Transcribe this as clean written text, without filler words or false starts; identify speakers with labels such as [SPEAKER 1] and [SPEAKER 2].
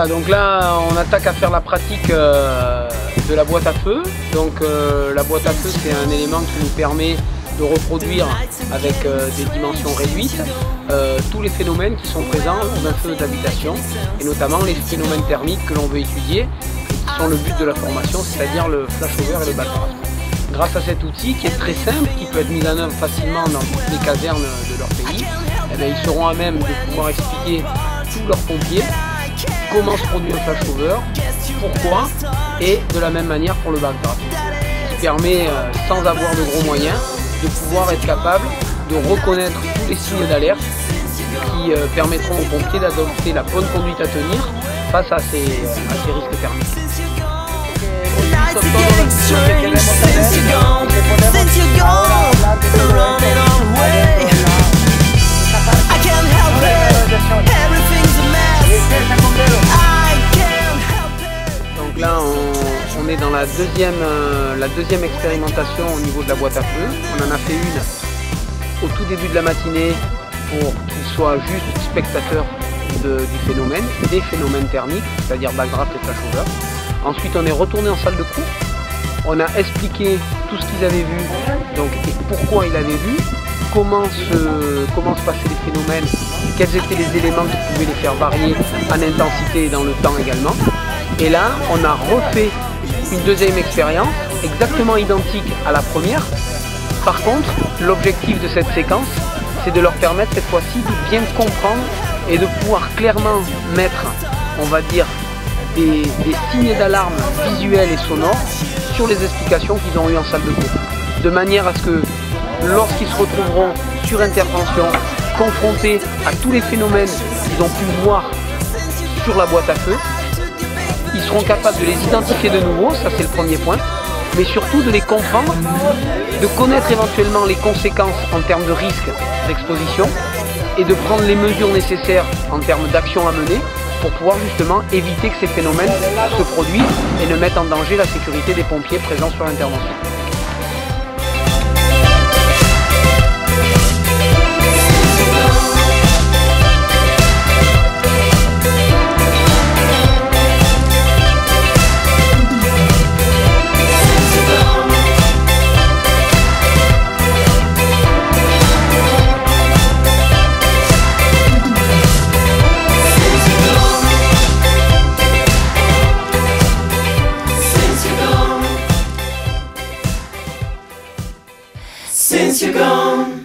[SPEAKER 1] Voilà, donc là on attaque à faire la pratique de la boîte à feu. Donc la boîte à feu, c'est un élément qui nous permet de reproduire avec des dimensions réduites tous les phénomènes qui sont présents dans un feu d'habitation, et notamment les phénomènes thermiques que l'on veut étudier, qui sont le but de la formation, c'est-à-dire le flashover et le backdraft. Grâce à cet outil qui est très simple, qui peut être mis en œuvre facilement dans toutes les casernes de leur pays, eh bien, ils seront à même de pouvoir expliquer tous leurs pompiers comment se produit un flashover, pourquoi, et de la même manière pour le backdraft. Ce qui permet, sans avoir de gros moyens, de pouvoir être capable de reconnaître tous les signes d'alerte qui permettront aux pompiers d'adopter la bonne conduite à tenir face à ces risques thermiques. Donc là on est dans la deuxième expérimentation au niveau de la boîte à feu. On en a fait une au tout début de la matinée pour qu'ils soient juste spectateurs du phénomène, des phénomènes thermiques, c'est-à-dire backdraft et flashover. Ensuite on est retourné en salle de cours, on a expliqué tout ce qu'ils avaient vu, donc et pourquoi ils avaient vu, comment se passaient les phénomènes, quels étaient les éléments qui pouvaient les faire varier en intensité et dans le temps également. Et là on a refait une deuxième expérience, exactement identique à la première. Par contre, l'objectif de cette séquence, c'est de leur permettre cette fois-ci de bien comprendre et de pouvoir clairement mettre, on va dire, des signes d'alarme visuels et sonores sur les explications qu'ils ont eues en salle de cours. De manière à ce que lorsqu'ils se retrouveront sur intervention, confrontés à tous les phénomènes qu'ils ont pu voir sur la boîte à feu, ils seront capables de les identifier de nouveau, ça c'est le premier point, mais surtout de les comprendre, de connaître éventuellement les conséquences en termes de risque d'exposition et de prendre les mesures nécessaires en termes d'action à mener pour pouvoir justement éviter que ces phénomènes se produisent et ne mettent en danger la sécurité des pompiers présents sur l'intervention.
[SPEAKER 2] Since you're gone